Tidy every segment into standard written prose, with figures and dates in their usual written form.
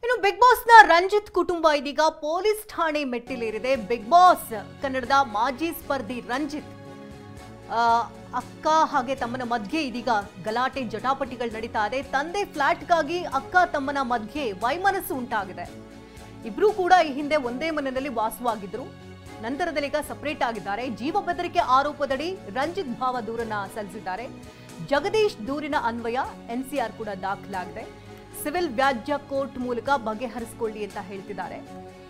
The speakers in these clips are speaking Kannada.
ಇನ್ನು ಬಿಗ್ ಬಾಸ್ ನ ರಂಜಿತ್ ಕುಟುಂಬ ಇದೀಗ ಪೊಲೀಸ್ ಠಾಣೆ ಮೆಟ್ಟಿಲೇರಿದೆ. ಬಿಗ್ ಬಾಸ್ ಕನ್ನಡದ ಮಾಜಿ ಸ್ಪರ್ಧಿ ರಂಜಿತ್ ಅಕ್ಕ ಹಾಗೆ ತಮ್ಮನ ಮಧ್ಯೆ ಇದೀಗ ಗಲಾಟೆ ಜಟಾಪಟಿಗಳು ನಡೀತಾ ಇದೆ. ತಂದೆ ಫ್ಲಾಟ್ಗಾಗಿ ಅಕ್ಕ ತಮ್ಮನ ಮಧ್ಯೆ ವೈಮನಸ್ಸು ಉಂಟಾಗಿದೆ. ಇಬ್ರು ಕೂಡ ಈ ಹಿಂದೆ ಒಂದೇ ಮನೆಯಲ್ಲಿ ವಾಸವಾಗಿದ್ರು. ನಂತರದಲ್ಲಿ ಈಗ ಸಪರೇಟ್ ಆಗಿದ್ದಾರೆ. ಜೀವ ಬೆದರಿಕೆ ಆರೋಪದಡಿ ರಂಜಿತ್ ಭಾವ ದೂರನ್ನ ಸಲ್ಲಿಸಿದ್ದಾರೆ. ಜಗದೀಶ್ ದೂರಿನ ಅನ್ವಯ ಎನ್ಸಿಆರ್ ಕೂಡ ದಾಖಲಾಗಿದೆ. ಸಿವಿಲ್ ವ್ಯಾಜ್ಯ ಕೋರ್ಟ್ ಮೂಲಕ ಬಗೆಹರಿಸಿಕೊಳ್ಳಿ ಅಂತ ಹೇಳ್ತಿದ್ದಾರೆ.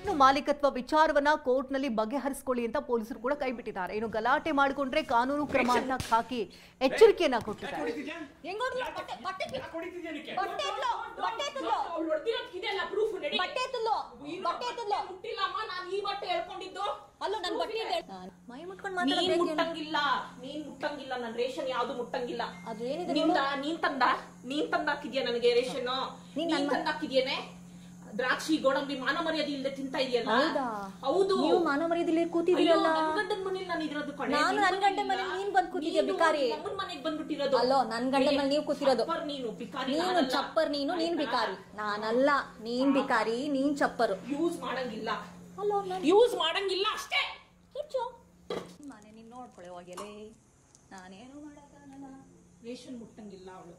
ಇನ್ನು ಮಾಲೀಕತ್ವ ವಿಚಾರವನ್ನ ಕೋರ್ಟ್ನಲ್ಲಿ ಬಗೆಹರಿಸಿಕೊಳ್ಳಿ ಅಂತ ಪೊಲೀಸರು ಕೂಡ ಕೈಬಿಟ್ಟಿದ್ದಾರೆ. ಇನ್ನು ಗಲಾಟೆ ಮಾಡಿಕೊಂಡ್ರೆ ಕಾನೂನು ಕ್ರಮ ಅಂತ ಹಾಕಿ ಎಚ್ಚರಿಕೆಯನ್ನ ಕೊಟ್ಟಿದ್ದಾರೆ. ದ್ರಾಕ್ಷಿ ಗೋಡಂಬಿ ಮಾನ ಮರ್ಯಾದೆ ಇಲ್ಲದೆ ತಿಂತಾ ಇದೆಯಲ್ಲ. ಹೌದು, ನೀವು ಮಾನ ಮರ್ಯಾದೆ ಕೂತಿದ್ದೀರಲ್ಲ. ಗಂಡನ ಮನೇಲಿ ನಾನು ಇರೋದು ಕಣೆ. ನಾನು ನನ್ನ ಗಂಡನ ಮನೇಲಿ ನೀನ್ ಬಂದು ಕೂತಿದ್ಯಾ ಬಿಕಾರಿ. ನಮ್ಮನ ಮನೆಗೆ ಬಂದ್ಬಿಟ್ಟಿರೋದು. ಅಲ್ಲೋ, ನನ್ನ ಗಂಡನ ಮನೇಲಿ ನೀವು ಕೂತಿರೋದು. ನೀನು ಬಿಕಾರಿ, ನೀನು ಚಪ್ಪರ್. ನೀನ್ ಬಿಕಾರಿ, ನಾನಲ್ಲ. ನೀನ್ ಬಿಕಾರಿ, ನೀನ್ ಚಪ್ಪರು. ಯೂಸ್ ಮಾಡಂಗಿಲ್ಲ. ಅಲ್ಲೋ, ಯೂಸ್ ಮಾಡಂಗಿಲ್ಲ ಅಷ್ಟೇ. ಕಿಚ್ಚು ಮನೆ ನೀನ್ ನೋಡ್ಕೊಳ್ಳೆ ಹೋಗ್ಯಲೇ. ನಾನೇನು ಮಾಡಕ್ಕಾಗಲ್ಲ. ರೇಷನ್ ಮುಟ್ಟಂಗಿಲ್ಲ ಅವಳು.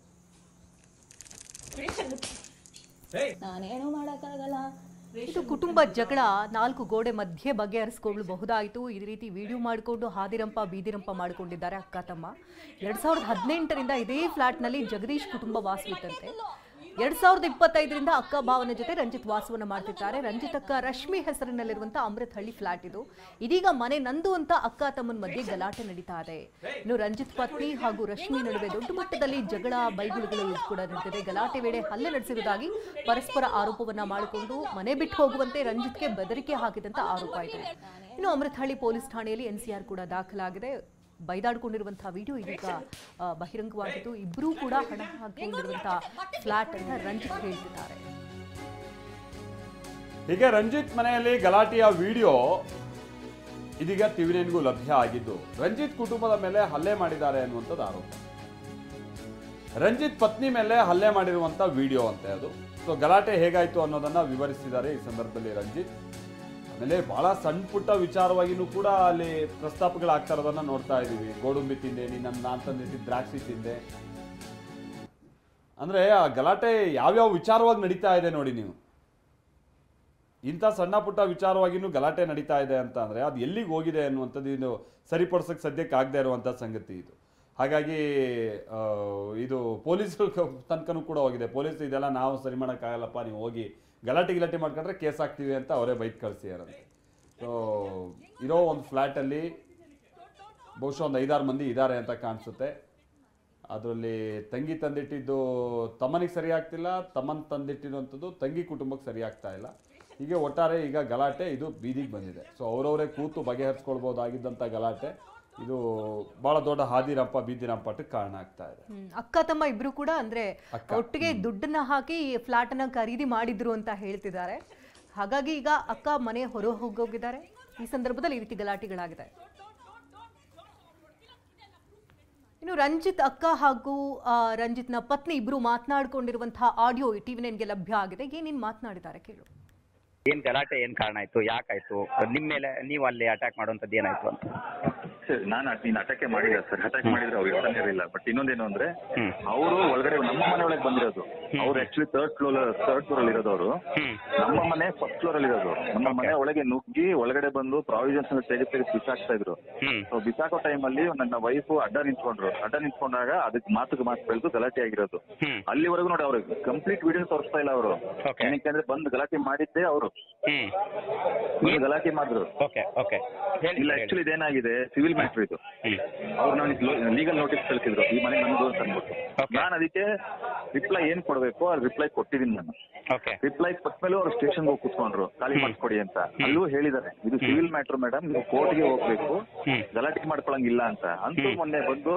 ರೇಷನ್ ನಾನೇನು ಮಾಡಕ್ಕಾಗಲ್ಲ. ಇದು ಕುಟುಂಬ ಜಗಳ 4 ಗೋಡೆ ಮಧ್ಯೆ ಬಗೆಹರಿಸಿಕೊಳ್ಳಬಹುದಾಯಿತು. ಈ ರೀತಿ ವಿಡಿಯೋ ಮಾಡಿಕೊಂಡು ಹಾದಿರಂಪ ಬೀದಿರಂಪ ಮಾಡಿಕೊಂಡಿದ್ದಾರೆ ಅಕ್ಕ ತಮ್ಮ. 2018ರಿಂದ ಇದೇ ಫ್ಲಾಟ್ನಲ್ಲಿ ಜಗದೀಶ್ ಕುಟುಂಬ ವಾಸವಿತ್ತಂತೆ. 2025ರಿಂದ ಅಕ್ಕ ಭಾವನ ಜೊತೆ ರಂಜಿತ್ ವಾಸವನ್ನ ಮಾಡ್ತಿದ್ದಾರೆ. ರಂಜಿತ್ ಅಕ್ಕ ರಶ್ಮಿ ಹೆಸರಿನಲ್ಲಿರುವಂತಹ ಅಮೃತಹಳ್ಳಿ ಫ್ಲಾಟ್ ಇದು. ಇದೀಗ ಮನೆ ನಂದು ಅಂತ ಅಕ್ಕ ತಮ್ಮನ ಮಧ್ಯೆ ಗಲಾಟೆ ನಡೀತಾ ಇದೆ. ಇನ್ನು ರಂಜಿತ್ ಪತ್ನಿ ಹಾಗೂ ರಶ್ಮಿ ನಡುವೆ ದೊಡ್ಡ ಮಟ್ಟದಲ್ಲಿ ಜಗಳ ಬೈಗುಳುಗಳು ಕೂಡ ನಡೆದಿದೆ. ಗಲಾಟೆ ವೇಳೆ ಹಲ್ಲೆ ನಡೆಸಿರುವುದಾಗಿ ಪರಸ್ಪರ ಆರೋಪವನ್ನ ಮಾಡಿಕೊಂಡು ಮನೆ ಬಿಟ್ಟು ಹೋಗುವಂತೆ ರಂಜಿತ್ಗೆ ಬೆದರಿಕೆ ಹಾಕಿದಂತ ಆರೋಪ ಇದೆ. ಇನ್ನು ಅಮೃತಹಳ್ಳಿ ಪೊಲೀಸ್ ಠಾಣೆಯಲ್ಲಿ ಎನ್ಸಿಆರ್ ಕೂಡ ದಾಖಲಾಗಿದೆ. ಬೈದಾಡಿಕೊಂಡಿರುವಂತಹ ವಿಡಿಯೋ ಇದೀಗ ಬಹಿರಂಗವಾಗಿದ್ದು ಇಬ್ಬರೂ ಕೂಡ ಹಣ ಹಾಕಿಕೊಂಡಿರುವಂತಹ ಫ್ಲಾಟ್ ಅಂತ ರಂಜಿತ್ ಹೇಳ್ತಿದ್ದಾರೆ. ಹೀಗೆ ರಂಜಿತ್ ಮನೆಯಲ್ಲಿ ಗಲಾಟೆಯ ವಿಡಿಯೋ ಇದೀಗ ಟಿವಿ9ಗೂ ಲಭ್ಯ ಆಗಿದ್ದು ರಂಜಿತ್ ಕುಟುಂಬದ ಮೇಲೆ ಹಲ್ಲೆ ಮಾಡಿದ್ದಾರೆ ಅನ್ನುವಂಥದ್ದು ಆರೋಪ. ರಂಜಿತ್ ಪತ್ನಿ ಮೇಲೆ ಹಲ್ಲೆ ಮಾಡಿರುವಂತ ವಿಡಿಯೋ ಅಂತೆ ಅದು. ಸೊ ಗಲಾಟೆ ಹೇಗಾಯ್ತು ಅನ್ನೋದನ್ನ ವಿವರಿಸಿದ್ದಾರೆ ಈ ಸಂದರ್ಭದಲ್ಲಿ ರಂಜಿತ್. ಆಮೇಲೆ ಬಹಳ ಸಣ್ಣ ಪುಟ್ಟ ವಿಚಾರವಾಗಿನೂ ಕೂಡ ಅಲ್ಲಿ ಪ್ರಸ್ತಾಪಗಳಾಗ್ತಾ ಇರೋದನ್ನ ನೋಡ್ತಾ ಇದೀವಿ. ಗೋಡಂಬಿ ತಿಂದೆ, ನಾನ್ ತಂದಿಟ್ಟಿದ್ದ ದ್ರಾಕ್ಷಿ ತಿಂದೆ ಅಂದ್ರೆ ಆ ಗಲಾಟೆ ಯಾವ್ಯಾವ ವಿಚಾರವಾಗಿ ನಡೀತಾ ಇದೆ ನೋಡಿ ನೀವು. ಇಂಥ ಸಣ್ಣ ಪುಟ್ಟ ವಿಚಾರವಾಗಿನೂ ಗಲಾಟೆ ನಡೀತಾ ಇದೆ ಅಂತ ಅಂದ್ರೆ ಅದು ಎಲ್ಲಿಗೆ ಹೋಗಿದೆ ಅನ್ನುವಂಥದ್ದು ಇದು ಸರಿಪಡಿಸೋಕೆ ಸದ್ಯಕ್ಕೆ ಆಗದೆ ಇರುವಂಥ ಸಂಗತಿ ಇದು. ಹಾಗಾಗಿ ಇದು ಪೊಲೀಸರ ತನಕನೂ ಕೂಡ ಹೋಗಿದೆ. ಪೊಲೀಸ್ ಇದೆಲ್ಲ ನಾವು ಸರಿ ಮಾಡೋಕ್ಕಾಗಲ್ಲಪ್ಪ, ನೀವು ಹೋಗಿ ಗಲಾಟೆ ಮಾಡ್ಕೊಂಡ್ರೆ ಕೇಸ್ ಹಾಕ್ತೀವಿ ಅಂತ ಅವರೇ ಬೈಕ್ ಕಳಿಸಿದಾರಂತೆ. ಸೊ ಇರೋ ಒಂದು ಫ್ಲ್ಯಾಟಲ್ಲಿ ಬಹುಶಃ ಒಂದು 5-6 ಮಂದಿ ಇದ್ದಾರೆ ಅಂತ ಕಾಣಿಸುತ್ತೆ. ಅದರಲ್ಲಿ ತಂಗಿ ತಂದಿಟ್ಟಿದ್ದು ತಮ್ಮನಿಗೆ ಸರಿ ಆಗ್ತಿಲ್ಲ, ತಮ್ಮನ ತಂದಿಟ್ಟಿರುವಂಥದ್ದು ತಂಗಿ ಕುಟುಂಬಕ್ಕೆ ಸರಿ ಆಗ್ತಾ ಇಲ್ಲ. ಹೀಗೆ ಒಟ್ಟಾರೆ ಈಗ ಗಲಾಟೆ ಇದು ಬೀದಿಗೆ ಬಂದಿದೆ. ಸೊ ಅವರವರೇ ಕೂತು ಬಗೆಹರಿಸ್ಕೊಳ್ಬಹುದಾಗಿದ್ದಂಥ ಗಲಾಟೆ ಇದು ಬಹಳ ದೊಡ್ಡ ಹಾದಿರಂಪ ಬೀದಿರಂಪಾಟಕ್ಕೆ ಕಾರಣ ಆಗ್ತಾ ಇದೆ. ಅಕ್ಕ ತಮ್ಮ ಇಬ್ರು ಕೂಡ ಅಂದ್ರೆ ಒಟ್ಟಿಗೆ ದುಡ್ಡನ್ನ ಹಾಕಿ ಫ್ಲಾಟ್ ಅನ್ನ ಖರೀದಿ ಮಾಡಿದ್ರು ಅಂತ ಹೇಳ್ತಿದ್ದಾರೆ. ಹಾಗಾಗಿ ಈಗ ಅಕ್ಕ ಮನೆ ಹೊರ ಹೋಗೋಗಿದ್ದಾರೆ. ಈ ಸಂದರ್ಭದಲ್ಲಿ ಈ ರೀತಿ ಗಲಾಟೆಗಳಾಗಿದೆ. ಇನ್ನು ರಂಜಿತ್ ಅಕ್ಕ ಹಾಗೂ ರಂಜಿತ್ನ ಪತ್ನಿ ಇಬ್ರು ಮಾತನಾಡಿಕೊಂಡಿರುವಂತಹ ಆಡಿಯೋ ಟಿವಿ9ಗೆ ಲಭ್ಯ ಆಗಿದೆ. ಏನೇನ್ ಮಾತನಾಡಿದ್ದಾರೆ ಕೇಳು. ಏನ್ ಗಲಾಟೆ ಏನ್ ಕಾರಣ ಆಯ್ತು, ಯಾಕಾಯ್ತು, ನಿಮ್ ಮೇಲೆ ನೀವು ಅಲ್ಲಿ ಅಟ್ಯಾಕ್ ಮಾಡುವಂತದ್ದು ಏನಾಯ್ತು ಅಂತ? ಸರ್ ನೀನ್ ಅಟ್ಯಾಕ್ ಮಾಡಿಲ್ಲ ಸರ್. ಅಟ್ಯಾಕ್ ಮಾಡಿದ್ರೆ ಅವ್ರು ಇರಲಿಲ್ಲ. ಬಟ್ ಇನ್ನೊಂದೇನು ಅಂದ್ರೆ ಅವರು ಒಳಗಡೆ ನಮ್ಮ ಮನೆ ಒಳಗೆ ಬಂದಿರೋದು. ಅವ್ರು ಆಕ್ಚುಲಿ ಥರ್ಡ್ ಫ್ಲೋರ್ ಅಲ್ಲಿ ಇರೋದು. ಅವರು ನಮ್ಮ ಮನೆ ಫಸ್ಟ್ ಫ್ಲೋರ್ ಅಲ್ಲಿ ಇರೋದು. ನಮ್ಮ ಮನೆ ಒಳಗೆ ನುಗ್ಗಿ ಒಳಗಡೆ ಬಂದು ಪ್ರಾವಿಷನ್ಸ್ ತೆಗೆದು ಬಿಸಾಕ್ತಾ ಇದ್ರು. ಸೊ ಬಿಸಾಕೋ ಟೈಮ್ ಅಲ್ಲಿ ನನ್ನ ವೈಫ್ ಅಡ್ಡ ನಿಂತ್ಕೊಂಡಾಗ ಅದಕ್ಕೆ ಮಾತು ಬೆಳೆದು ಗಲಾಟೆ ಆಗಿರೋದು. ಅಲ್ಲಿವರೆಗೂ ನೋಡಿ ಅವ್ರು ಕಂಪ್ಲೀಟ್ ವಿಡಿಯೋ ತೋರಿಸ್ತಾ ಇಲ್ಲ ಅವರು. ಏನಕ್ಕೆ ಬಂದು ಗಲಾಟೆ ಮಾಡಿದ್ದೆ ಅವರು. ಗಲಾಟೆ ಮಾಡಿದ್ರು. ಇಲ್ಲ ಆಕ್ಚುಲಿ ಇದೇನಾಗಿದೆ ಸಿವಿಲ್ ಮ್ಯಾಟ್ರ್ ಇದು. ಅವ್ರು ನನಗೆ ಲೀಗಲ್ ನೋಟಿಸ್ ಕಳಿಸಿದ್ರು ಈ ಮನೆ ನಮ್ದು ಅಂತ ಅಂದ್ಬಿಟ್ಟು. ನಾನು ಅದಕ್ಕೆ ರಿಪ್ಲೈ ಏನ್ ಕೊಡ್ಬೇಕು ಅದು ರಿಪ್ಲೈ ಕೊಟ್ಟಿದ್ದೀನಿ ನಾನು. ರಿಪ್ಲೈ ಕೊಟ್ಮೇಲೆ ಅವ್ರು ಸ್ಟೇಷನ್ ಹೋಗಿ ಕೂತ್ಕೊಂಡ್ರು ಖಾಲಿ ಮಾಡ್ಕೊಡಿ ಅಂತ. ಅಲ್ಲೂ ಹೇಳಿದ್ದಾರೆ ಇದು ಸಿವಿಲ್ ಮ್ಯಾಟ್ರ್ ಮೇಡಮ್, ನೀವು ಕೋರ್ಟ್ಗೆ ಹೋಗ್ಬೇಕು, ಗಲಾಟೆ ಮಾಡ್ಕೊಳಂಗಿಲ್ಲ ಅಂತ. ಅಂತೂ ಮೊನ್ನೆ ಬಂದು